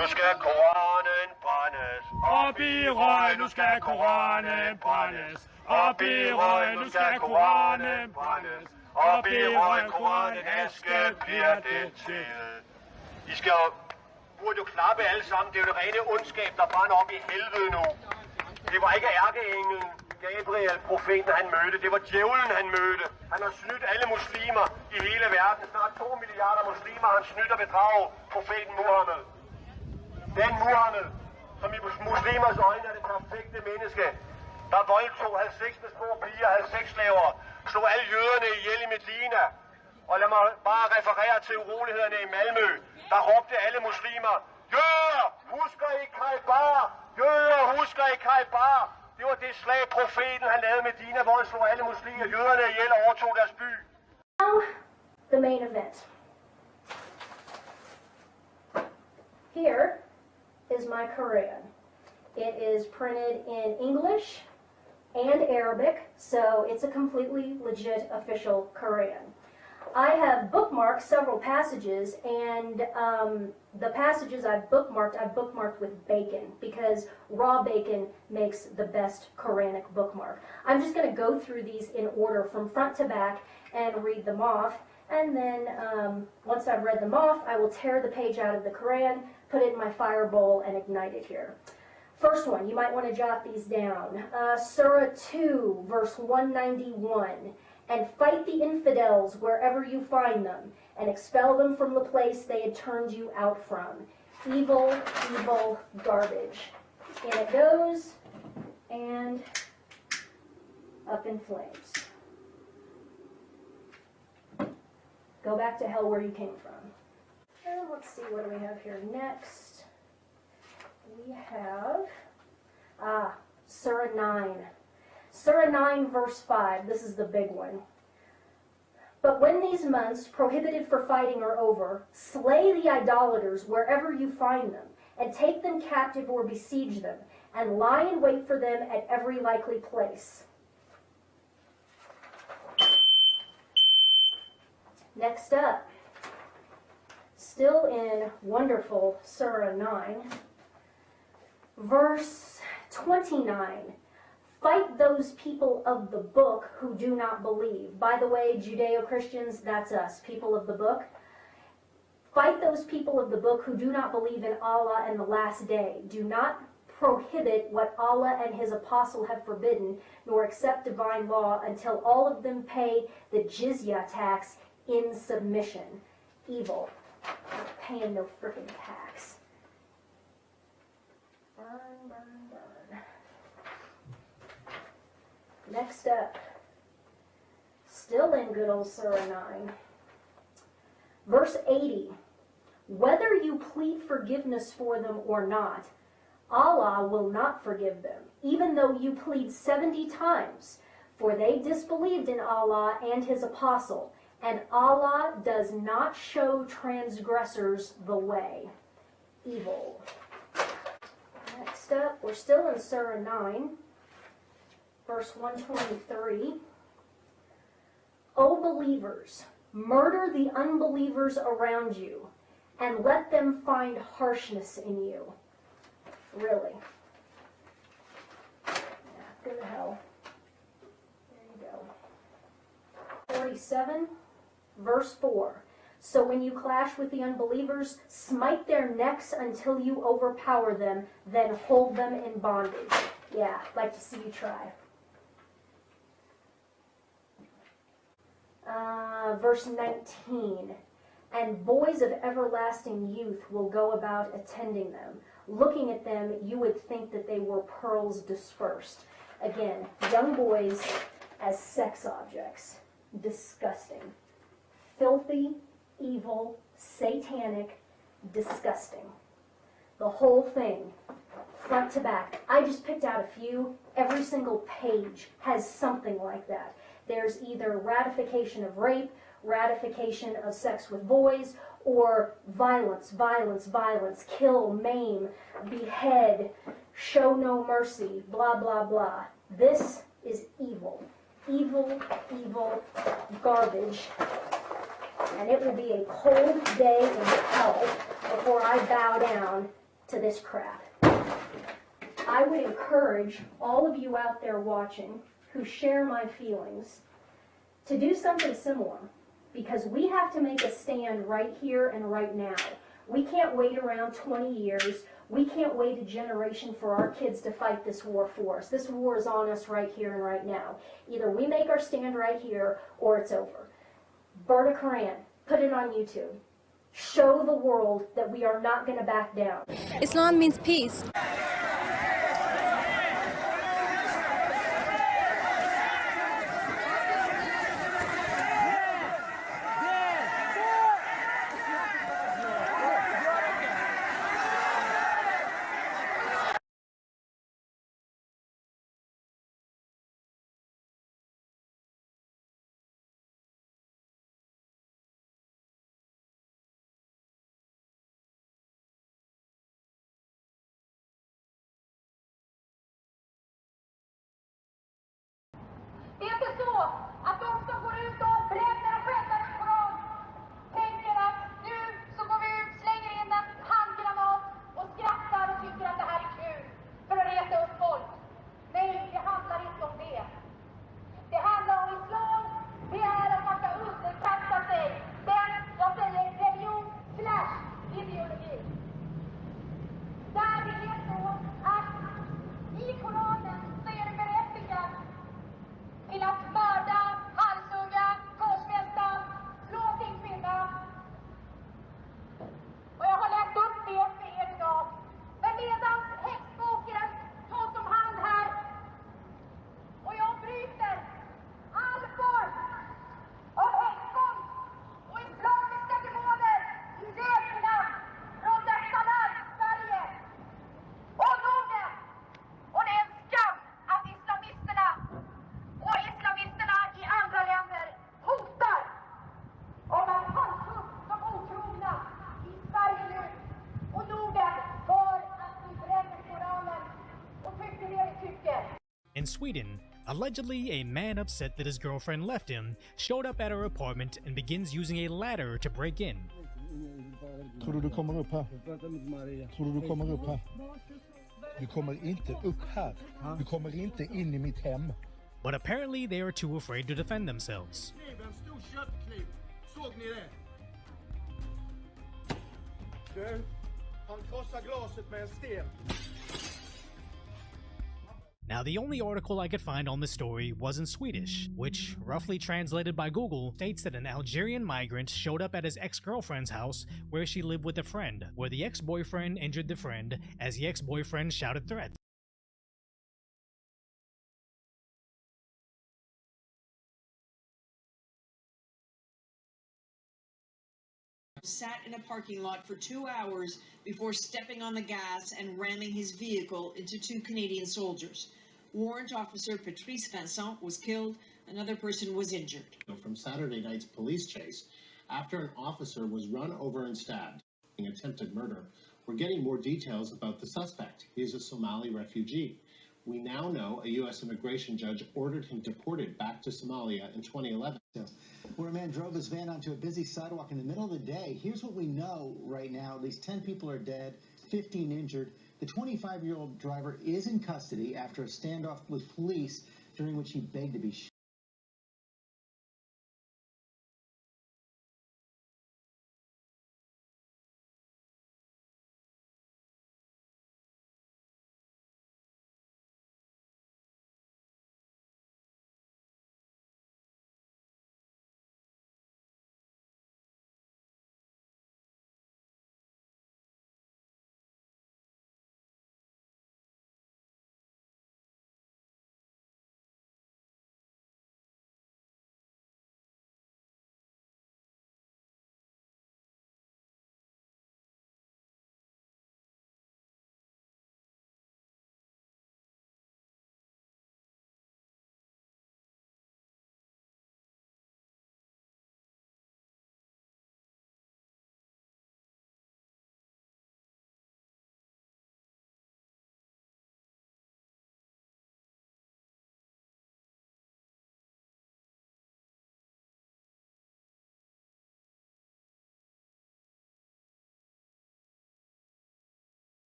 Nu skal Koranen brændes. Op i røg, nu skal Koranen brændes. Op i røg, nu skal Koranen brændes. Op i røg, Koranen aske bliver det til. I skal burde jo klappe alle sammen. Det er jo det rene ondskab, der brænder op i helvede nu. Det var ikke ærkeenglen Gabriel, profeten, han mødte. Det var djævlen, han mødte. Han har snydt alle muslimer i hele verden. Snart 2 milliarder muslimer har han snydt og bedraget profeten Muhammed. Den Muhammed, som i muslimers øjne er det perfekte menneske, der voldtog 50 små piger, 50 slaver, slog alle jøderne ihjel i Medina. Og lad mig bare referere til urolighederne i Malmø. Der råbte alle muslimer, jøder, husker I Khaybar? Jøder, husker I Khaybar? Det var det slag, profeten han lavede med Medina, hvor han slog alle muslimer, jøderne ihjel og overtog deres by. Now, the main event. Here is my Quran. It is printed in English and Arabic, so it's a completely legit official Quran. I have bookmarked several passages, and the passages I've bookmarked with bacon, because raw bacon makes the best Quranic bookmark. I'm just going to go through these in order from front to back and read them off, and then once I've read them off, I will tear the page out of the Quran, put it in my fire bowl, and ignite it here. First one, you might want to jot these down. Surah 2, verse 191. And fight the infidels wherever you find them, and expel them from the place they had turned you out from. Evil, evil garbage. In it goes, and up in flames. Go back to hell where you came from. And let's see, what do we have here next? We have, Surah 9. Surah 9, verse 5, this is the big one. But when these months prohibited for fighting are over, slay the idolaters wherever you find them, and take them captive or besiege them, and lie in wait for them at every likely place. Next up, still in wonderful Surah 9, verse 29. Fight those people of the book who do not believe. By the way, Judeo-Christians, that's us, people of the book. Fight those people of the book who do not believe in Allah and the last day. Do not prohibit what Allah and his apostle have forbidden, nor accept divine law until all of them pay the jizya tax in submission. Evil. Not paying no frickin' tax. Burn, burn, burn. Next up, still in good old Surah 9, verse 80. Whether you plead forgiveness for them or not, Allah will not forgive them, even though you plead 70 times, for they disbelieved in Allah and his apostle, and Allah does not show transgressors the way. Evil. Next up, we're still in Surah 9. Verse 123, O believers, murder the unbelievers around you, and let them find harshness in you. Really. Yeah, go to hell. There you go. 47, verse 4. So when you clash with the unbelievers, smite their necks until you overpower them, then hold them in bondage. Yeah, I'd like to see you try. Verse 19, and boys of everlasting youth will go about attending them. Looking at them, you would think that they were pearls dispersed. Again, young boys as sex objects. Disgusting. Filthy, evil, satanic, disgusting. The whole thing, front to back. I just picked out a few. Every single page has something like that. There's either ratification of rape, ratification of sex with boys, or violence, violence, violence, kill, maim, behead, show no mercy, blah, blah, blah. This is evil. Evil, evil garbage. And it will be a cold day in hell before I bow down to this crap. I would encourage all of you out there watching who share my feelings to do something similar, because we have to make a stand right here and right now. We can't wait around 20 years. We can't wait a generation for our kids to fight this war for us. This war is on us right here and right now. Either we make our stand right here or it's over. Burn a Quran. Put it on YouTube. Show the world that we are not going to back down. Islam means peace. Det är inte så att de som går ut och bränner och skändar en koran tänker att nu så går vi ut, slänger in en handgranat och skrattar och tycker att det här är kul för att reta upp folk. Nej, det handlar inte om det. Det handlar om islam. Det är att man ska underkasta sig den, jag säger, religion/ideologi. Där det är så att i Koranen så är det berättigat till att mörda, halshugga, korsfästa, slå sin kvinna. Och jag har läst upp det för er idag. Men medan häxboken tas om hand här och jag bryter all form av häxkonst och islamiska demoner i räkningarna från detta land, Sverige och Norden. Och det är en skam att islamisterna och islamisterna i andra länder hotar om att halshugga de otrogna i Sverige nu och Norden för att vi bränner Koranen och tycker det vi tycker. In Sweden, allegedly a man upset that his girlfriend left him showed up at her apartment and begins using a ladder to break in. Tror du kommer upp här? Tror du kommer upp här? Du kommer inte upp här. Du kommer inte in i mitt hem. But apparently they are too afraid to defend themselves. En stor köttkniv. Såg ni det? Du, han krossar glaset med en sten. Now, the only article I could find on this story was in Swedish, which, roughly translated by Google, states that an Algerian migrant showed up at his ex-girlfriend's house where she lived with a friend, where the ex-boyfriend injured the friend as the ex-boyfriend shouted threats. Sat in a parking lot for 2 hours before stepping on the gas and ramming his vehicle into 2 Canadian soldiers. Warrant Officer Patrice Vincent was killed. Another person was injured. From Saturday night's police chase after an officer was run over and stabbed in attempted murder. We're getting more details about the suspect. He is a Somali refugee. We now know a U.S. immigration judge ordered him deported back to Somalia in 2011. Where a man drove his van onto a busy sidewalk in the middle of the day. Here's what we know right now. At least 10 people are dead, 15 injured. The 25-year-old driver is in custody after a standoff with police during which he begged to be shot.